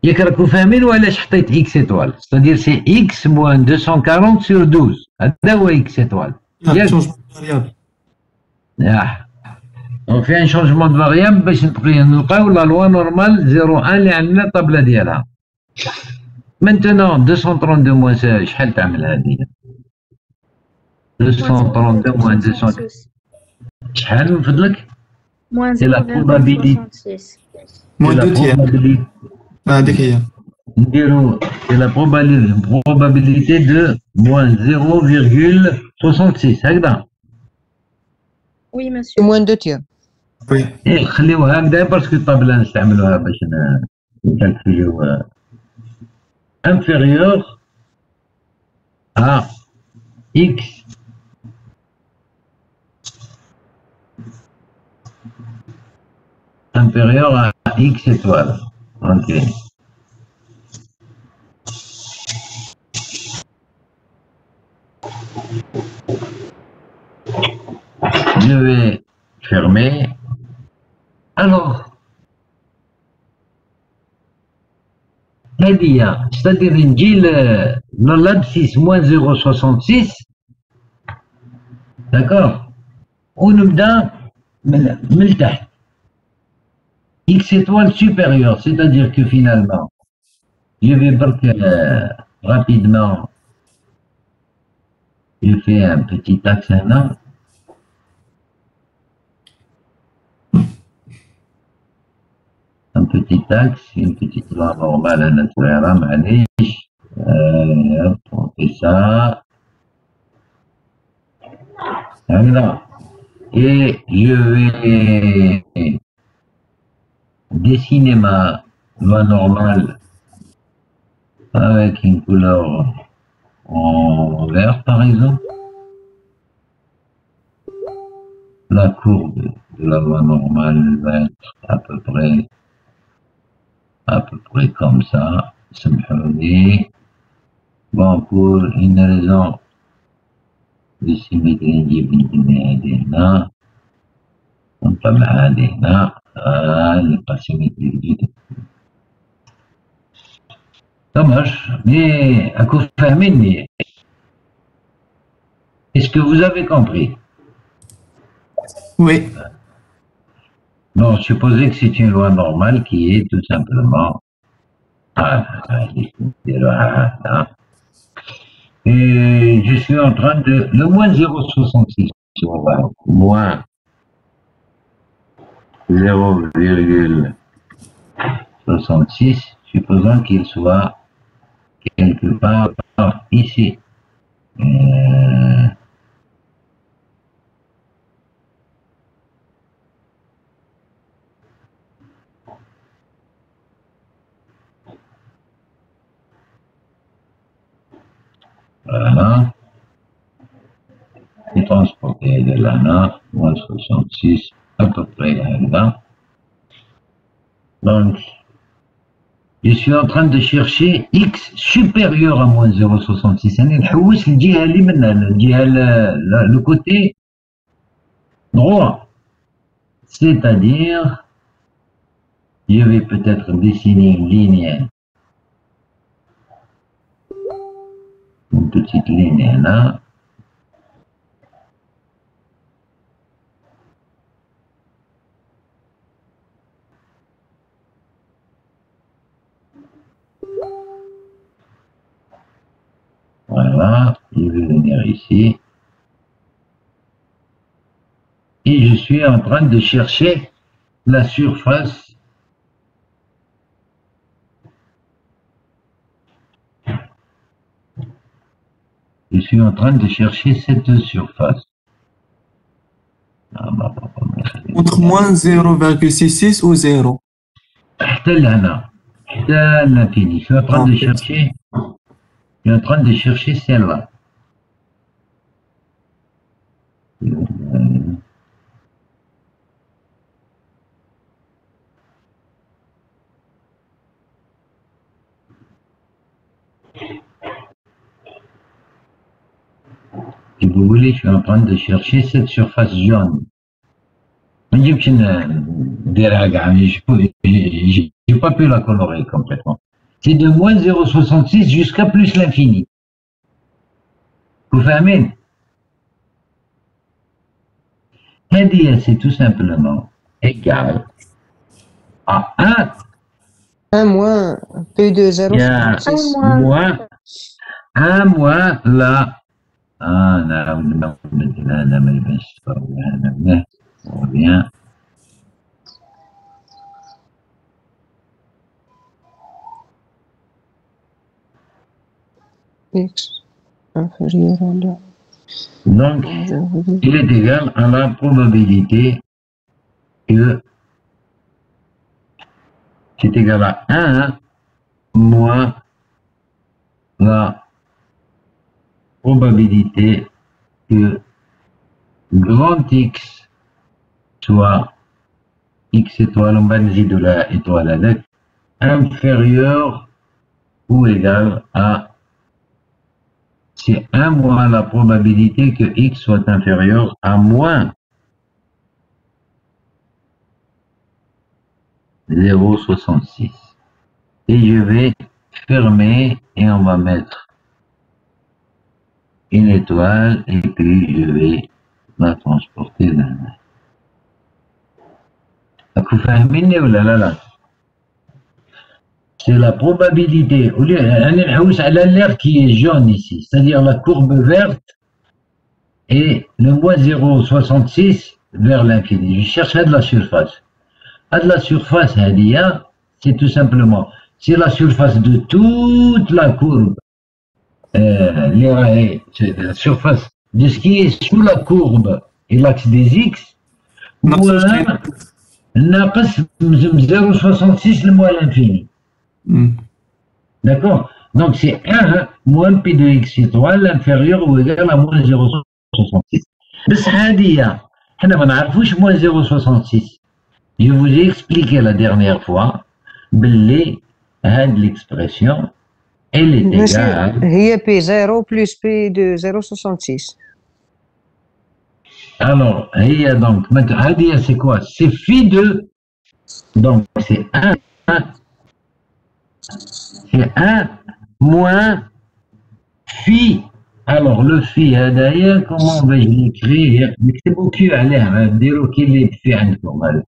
ياك راكو فاهمين وعلاش حطيت اكس اتوال؟ c'est-à-dire سي اكس موان 240 sur 12 هذا هو اكس اتوال. لا تشونج فاريابل. ياه on fait un changement de variable باش نلقاو لا لوا نورمال 0,1 اللي عندنا الطابله ديالها. maintenant 232 موان شحال تعمل هذه؟ 232 موان 200 شحال من فضلك؟ Moins C'est la probabilité. 0,66. موان دو تيام. هذيك هي. نديرو c'est la probabilité de moins 0,66 هكذا. Oui, monsieur. موان دو تيام. وي. ايه خليوها هكذا باسكو الطابله نستعملوها باش نكالكوليو inférieur à x inférieur à x étoile. Ok. Je vais fermer. Alors, هذه c'est-à-dire نجي للابسيس moins 0,66 d'accord ونبدا من تحت x étoile supérieure, c'est-à-dire que finalement je vais rapidement je fais un petit axe là. Un petit axe, une petite loi normale à l'intérieur, on fait ça. Voilà. Et je vais dessiner ma loi normale avec une couleur en vert, par exemple. La courbe de la loi normale va être à peu près comme ça. Bon, pour une raison de symétrie, on peut pas symétrie. Dommage, mais à quoi faire. Est-ce que vous avez compris? Oui. Non, supposez que c'est une loi normale qui est tout simplement et je suis en train de le moins 0,66 moins 0,66 supposons qu'il soit quelque part ici. Voilà. Et transporter de l'ANA, moins 66, à peu près là. Donc, je suis en train de chercher x supérieur à moins 0,66. Le côté droit. C'est-à-dire, je vais peut-être dessiner une ligne. Une petite ligne là. Voilà, je vais venir ici. Et je suis en train de chercher la surface . Je suis en train de chercher cette surface. Entre moins 0,66 ou 0. حتى l'infini. Je suis en train de chercher. Je suis en train de chercher celle-là. vous voulez, je suis en train de chercher cette surface jaune. J'ai pas pu la colorer complètement. C'est de moins 0,66 jusqu'à plus l'infini. Vous fahmez? هذه c'est tout simplement égal à 1 1 moins P de il y a 0,66. moins 1 moins la on revient X inférieur à 2. donc il est égal à la probabilité que c'est égal à 1 moins la probabilité que grand X soit X étoile, on va dire de la étoile avec inférieur ou égal à, c'est 1 moins la probabilité que X soit inférieur à moins 0,66. Et je vais fermer et on va mettre une étoile et puis je vais la transporter dans la... Vous fahmez ou là là là? C'est la probabilité. On a l'air qui est jaune ici, c'est-à-dire la courbe verte et le moins 0,66 vers l'infini. Je cherche à de la surface. À de la surface, c'est tout simplement, c'est la surface de toute la courbe. C'est la surface de ce qui est sous la courbe et l'axe des X, moins ناقص 0,66 le moins l'infini. D'accord? Donc c'est 1 moins P de X étoile inférieur ou égal à moins 0,66. بس هذه حنا ما نعرفوش moins 0,66. Je vous ai expliqué la dernière fois باللي هاد l'expression elle est égale. هي P0 plus P de 0,66. Alors, donc, maintenant, c'est quoi? C'est phi de, donc c'est 1, c'est 1 moins phi. Alors, le phi, d'ailleurs, comment vais-je l'écrire? نكتبوا كيو عليه نديروا كي اللي في عندكم هذا.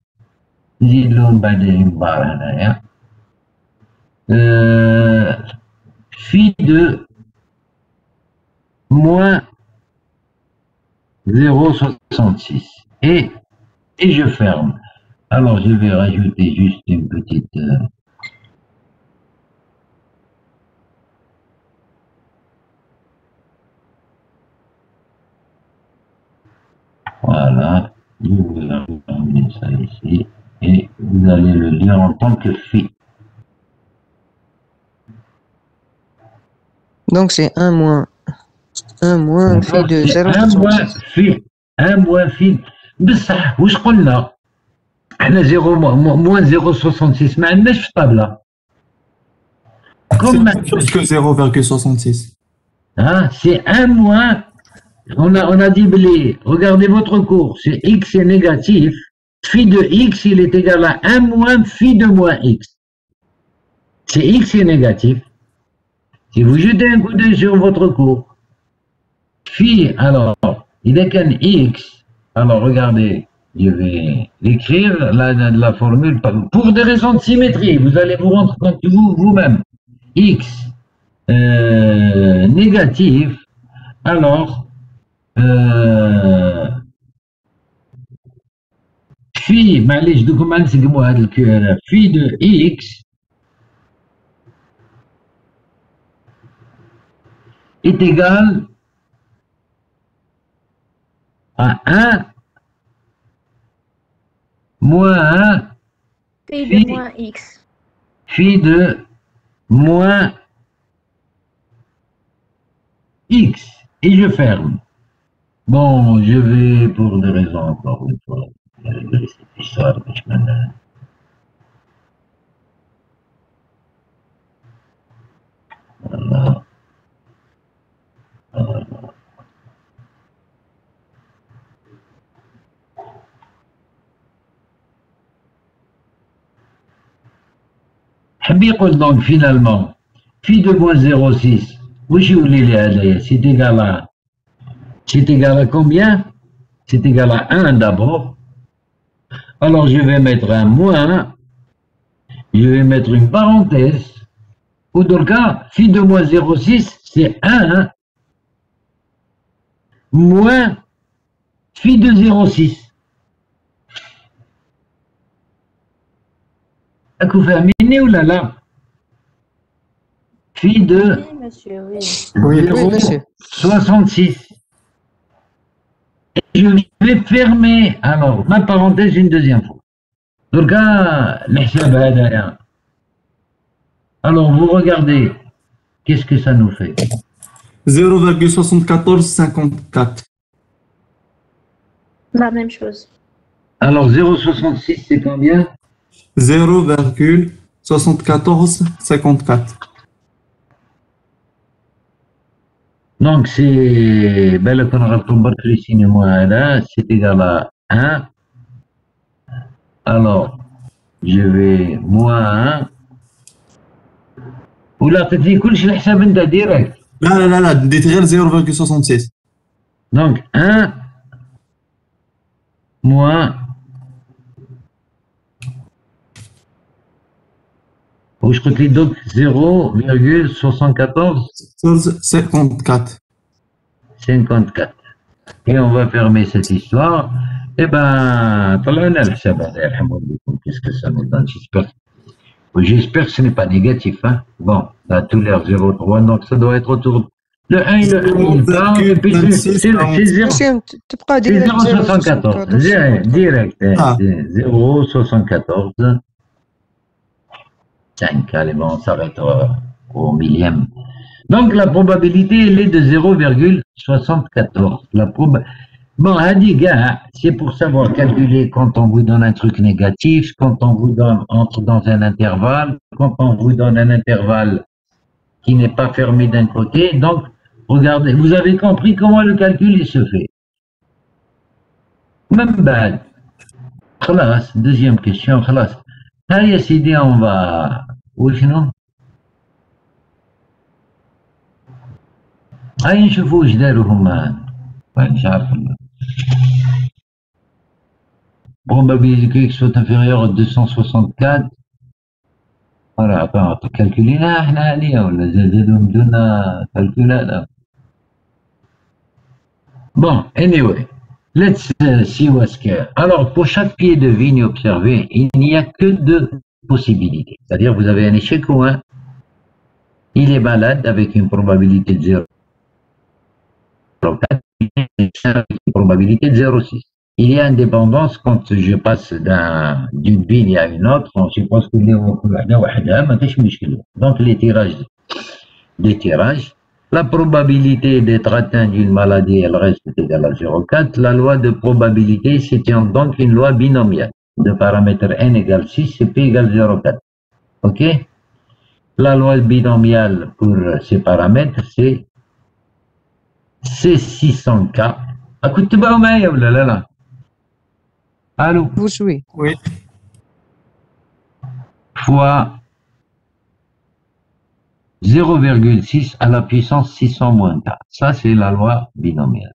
نزيدوا من بعد البار هنايا. Phi de moins 0,66 et je ferme. Alors je vais rajouter juste une petite voilà, je vais ramener ça ici et vous allez le lire en tant que phi. Donc c'est 1 moins phi de 0,66. 1 moins phi بصح واش قلنا احنا 0 moins 0,66 ما عندناش في الطابله C'est plus que 0,66. Hein, c'est 1 moins, on a dit, regardez votre cours, c'est x est négatif, phi de x il est égal à 1 moins phi de moins x. C'est x est négatif. Si vous jetez un coup d'œil sur votre cours, phi, alors, il est qu'un x, alors regardez, je vais l'écrire, la formule, pour des raisons de symétrie, vous allez vous rendre compte vous-même, x négatif, alors, phi, معليش دوك ما نسقموا هذا الكيو هذا phi de x est égal à 1 moins 1 Phi de moins X. phi de moins x et je ferme. Bon, je vais pour des raisons encore une fois. Voilà. donc finalement, phi de moins 0,6, c'est égal à combien? C'est égal à 1 d'abord. Alors je vais mettre un moins, je vais mettre une parenthèse. Ou dans le cas, phi de moins 0,6, c'est 1 moins phi de 0,6. Vous fahmez ou là? Phi de Oui, monsieur, oui. Oui, monsieur. 0,66. Et je vais fermer alors ma parenthèse une deuxième fois. Donc, alors vous regardez, qu'est-ce que ça nous fait? 0,7454. La même chose. Alors 0,66 c'est combien? 0,7454. Donc c'est c'est égal à 1. Alors je vais moins 1. ولا تدي كلشي الحساب انت ديريكت. لا ديت غير 0,66. Donc 1 moins je قلت لي donc 0,74 54. 54. Et on va fermer cette histoire. Eh ben, طلعنا الحساب هذا يرحم والديكم. Qu'est-ce que ça nous donne? J'espère que ce n'est pas négatif. Hein. Bon, ça a tout l'air 0,3, donc ça doit être autour. Le 1 et le 1, il part, et puis c'est 0,74. تبقى C'est 0,74. Direct. Ah. 0,74. 5, allez, bon, on s'arrête au millième. Donc la probabilité, elle est de 0,74. Bon, Hadiga, c'est pour savoir calculer quand on vous donne un truc négatif, quand on vous donne entre dans un intervalle, quand on vous donne un intervalle qui n'est pas fermé d'un côté. Donc, regardez, vous avez compris comment le calcul il se fait. Même bad. Khalas, deuxième question, khalas. Allez, Sidi, on va. Où est-ce que هاي نشوفوا واش داروا هما مش عارف probabilité que soit inférieur à 264 voilà attends calculina احنا عليها ولا زادوا بدون calcul bon anyway let's see what's here. Alors pour chaque pied de vigne observé il n'y a que deux possibilités, c'est-à-dire vous avez un échec ou un il est malade avec une probabilité de 0,4, une probabilité de 0,6. Il y a indépendance quand je passe d'une vigne à une autre, on suppose que donc les tirages, la probabilité d'être atteint d'une maladie, elle reste égale à 0,4. La loi de probabilité, c'est donc une loi binomiale de paramètre n égale 6 et p égale 0,4. Ok? La loi binomiale pour ces paramètres, c'est C600K. Écoute, tu vas au mail ou là? Allô? Oui. Fois 0,6 à la puissance 600 moins K. Ça, c'est la loi binomiale.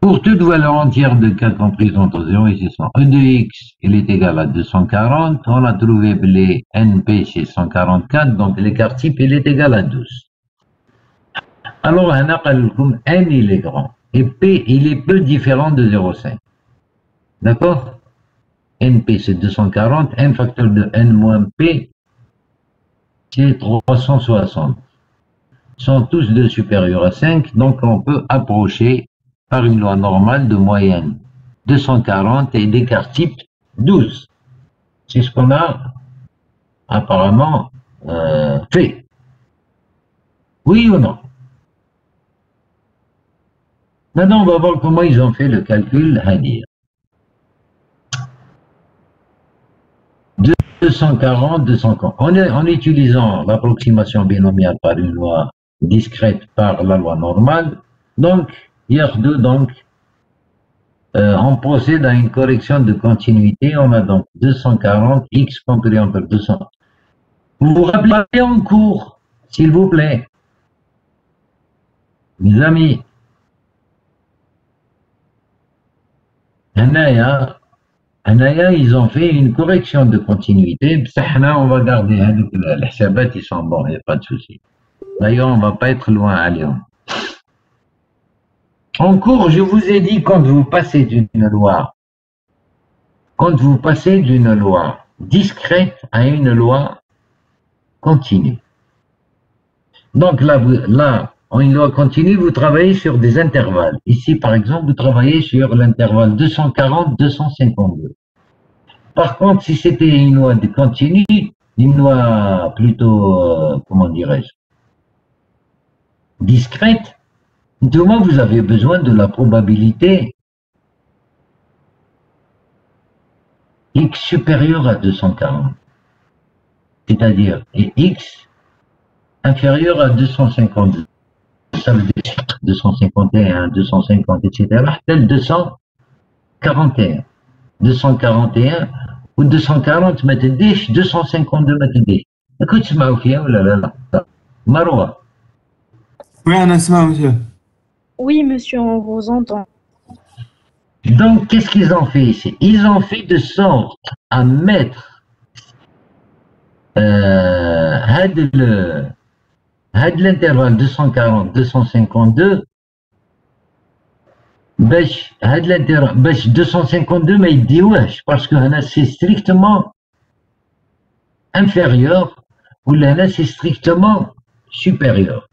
Pour toute valeur entière de K comprise entre 0 et 600, E de X, il est égal à 240. On a trouvé les NP chez 144, donc l'écart type, il est égal à 12. Alors, N, il est grand. Et P, il est peu différent de 0,5. D'accord? NP, c'est 240. N facteur de N moins P, c'est 360. Ils sont tous deux supérieurs à 5, donc on peut approcher par une loi normale de moyenne 240 et d'écart type 12. C'est ce qu'on a apparemment fait. Oui ou non? Maintenant, on va voir comment ils ont fait le calcul Hadir. 240, 240. En utilisant l'approximation binomiale par une loi discrète par la loi normale, donc, donc on procède à une correction de continuité. On a donc 240, x compris entre 200. Vous vous rappelez en cours, s'il vous plaît, mes amis. Anaya, ils ont fait une correction de continuité. On va garder les chabat, ils sont bons, il n'y a pas de souci. D'ailleurs, on ne va pas être loin à Lyon. En cours, je vous ai dit, quand vous passez d'une loi discrète à une loi continue. Donc là, en une loi continue, vous travaillez sur des intervalles. Ici, par exemple, vous travaillez sur l'intervalle 240-252. Par contre, si c'était une loi de continue, une loi plutôt, comment dirais-je, discrète, demain vous avez besoin de la probabilité x supérieure à 240. C'est-à-dire x inférieur à 252. Ça veut dire 251, 250, etc. Tel 241. 241 ou 240 ما تديش 252 ما تديش. كنت تسمعوا فيها ولا لا؟ مروة. Oui, أنا أسمع monsieur. Oui, monsieur, on vous entend. Donc, qu'est-ce qu'ils ont fait ici? Ils ont fait de sorte à mettre l'intervalle 240-252 باش 252 ما يديوهش parce que هنا c'est strictement inférieur ou là c'est strictement supérieur.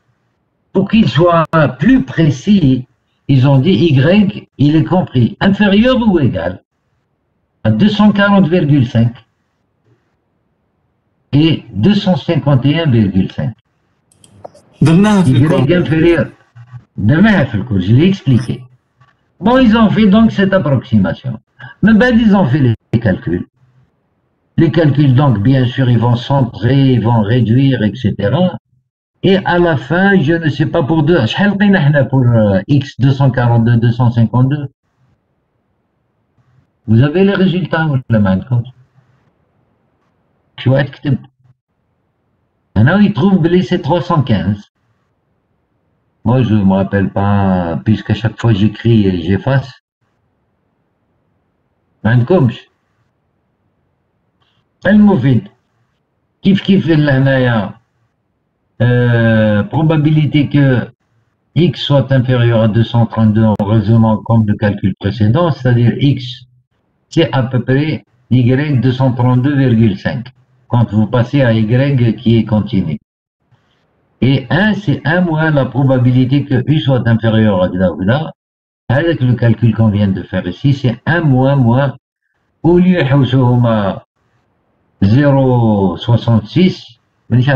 Pour qu'il soit plus précis, ils ont dit Y, il est compris inférieur ou égal à 240,5 et 251,5. Y inférieur. Demain, je l'ai expliqué. Bon, ils ont fait donc cette approximation. Mais ben, ils ont fait les calculs. Les calculs, donc, bien sûr, ils vont centrer, ils vont réduire, etc. Et à la fin, je ne sais pas pour deux. Pour X 242, 252. Vous avez les résultats, ou la main de compte? Maintenant, ils trouvent que c'est 315. Moi, je ne me rappelle pas, puisqu'à chaque fois j'écris et j'efface. عندكم المفيد كيف هنايا probabilité que x soit inférieur à 232 en résumant comme le calcul précédent, c'est-à-dire x, c'est à peu près y 232,5 quand vous passez à y qui est continu. Et 1, c'est 1 moins la probabilité que u soit inférieur à là. Avec le calcul qu'on vient de faire ici, c'est 1 moins, au lieu de 0,66,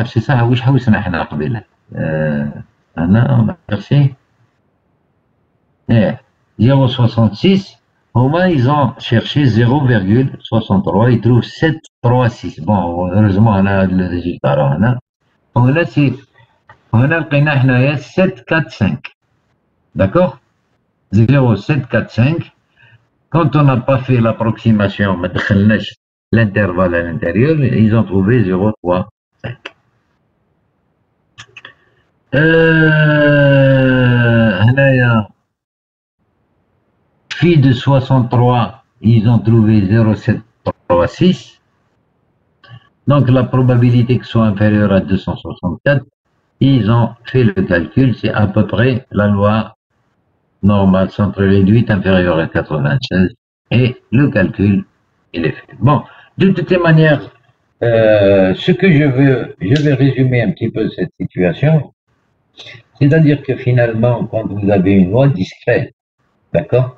c'est ça, oui, حوسنا احنا قبيله. أنا merci. 0,66, au moins ils ont cherché 0,63, ils trouvent 7,36. Bon, heureusement on a le résultat là. Donc là c'est هنا لقينا حنايا 745. D'accord? 0,745. Quand on n'a pas fait l'approximation, ما دخلناش l'intervalle à l'intérieur, ils ont trouvé 0,35. هنايا phi de 63, ils ont trouvé 0,736. Donc la probabilité que soit inférieure à 264, ils ont fait le calcul, c'est à peu près la loi normale centre réduite inférieure à 96 et le calcul, il est fait. Bon, de toutes les manières, ce que je vais résumer un petit peu cette situation, c'est-à-dire que finalement, quand vous avez une loi discrète, d'accord,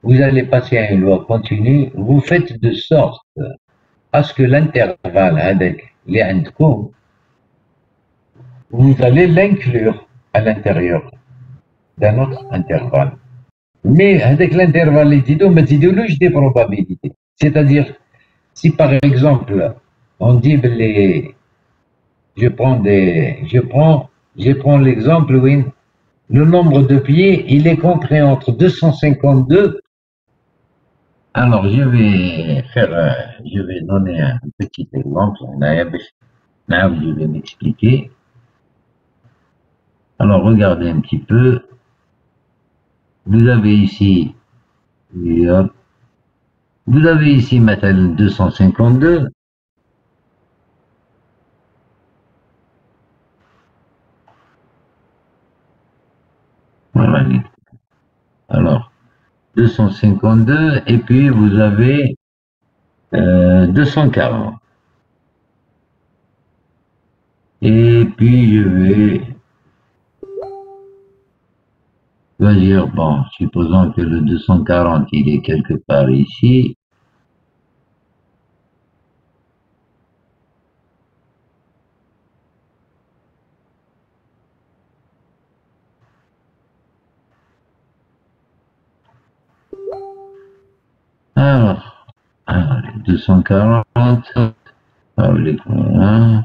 vous allez passer à une loi continue, vous faites de sorte à ce que l'intervalle avec les عندكم, vous allez l'inclure à l'intérieur d'un autre intervalle. Mais avec l'intervalle, des probabilités. C'est-à-dire, si par exemple, on dit je prends l'exemple où le nombre de pieds, il est compris entre 252 Alors, je vais donner un petit exemple. Là, je vais m'expliquer. Alors, regardez un petit peu. Vous avez ici, et hop, vous avez ici maintenant 252. Voilà. Alors, 252, et puis vous avez 240. Et puis je vais choisir, bon, supposons que le 240, il est quelque part ici. Alors les 240, alors les voilà.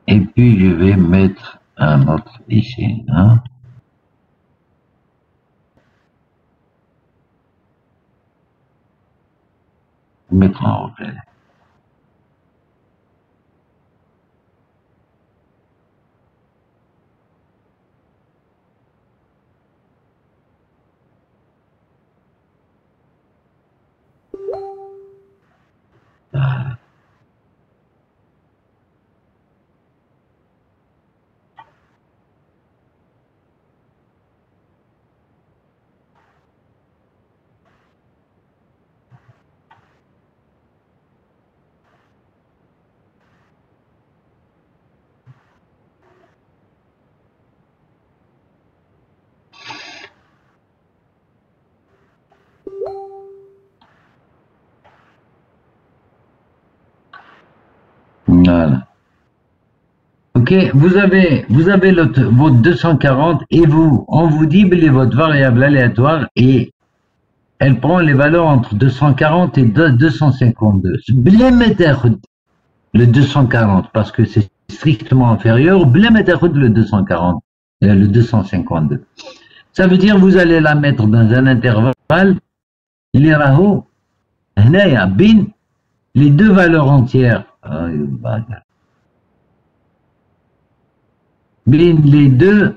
Et puis je vais mettre un autre ici, hein. Mettre en repère. Voilà. Ok, vous avez votre 240 et on vous dit votre variable aléatoire et elle prend les valeurs entre 240 et 252. بلا ما تاخد le 240 parce que c'est strictement inférieur, بلا ما تاخد le 240, le 252. Ça veut dire vous allez la mettre dans un intervalle اللي راهو هنايا بين les deux valeurs entières. بين les deux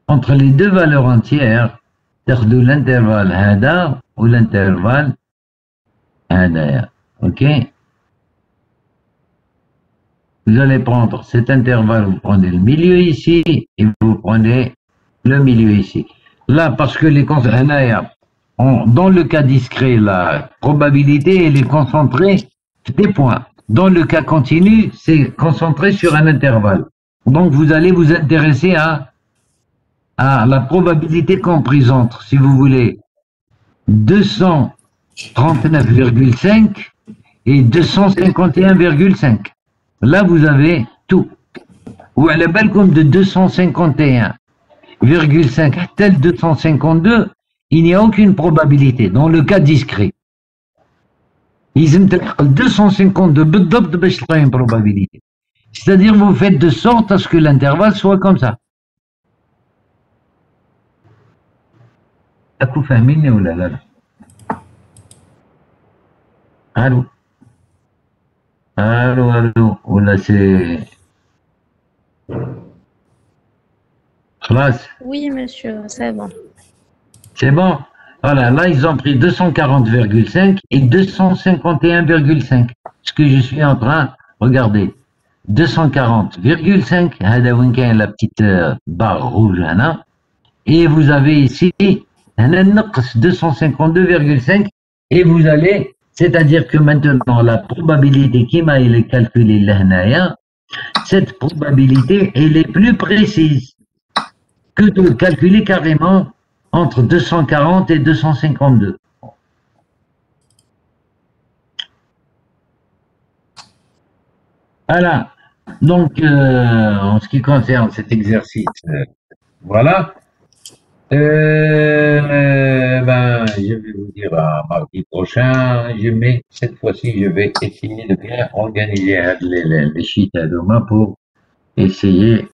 entre les deux valeurs entières, تاخدوا l'intervalle هذا ou l'intervalle هذايا. Ok? Vous allez prendre cet intervalle, vous prenez le milieu ici et vous prenez le milieu ici. Là, parce que dans le cas discret, la probabilité elle est concentrée des points. Dans le cas continu, c'est concentré sur un intervalle. Donc vous allez vous intéresser à la probabilité comprise entre, si vous voulez, 239,5 et 251,5. Là, vous avez tout. Ou à la balle comme de 251,5 tel 252, il n'y a aucune probabilité dans le cas discret. Il 252 بالضبط باش تلقاي une probabilité. C'est-à-dire vous faites de sorte à ce que l'intervalle soit comme ça. راكم فاهميني ولا لا؟ الو الو ولا سي خلاص؟ Oui, monsieur, c'est bon. C'est bon? Voilà, là ils ont pris 240,5 et 251,5. Ce que je suis en train, regardez, 240,5, هذا وين كاين la petite barre rouge هنا, et vous avez ici هنا النقص 252,5 et vous allez, c'est-à-dire que maintenant la probabilité كيما il est calculée لهنايا, cette probabilité elle est plus précise que de calculer carrément entre 240 et 252. Voilà. Donc, en ce qui concerne cet exercice, voilà. Je vais vous dire à mardi prochain, cette fois-ci, je vais essayer de bien organiser les sheets à demain pour essayer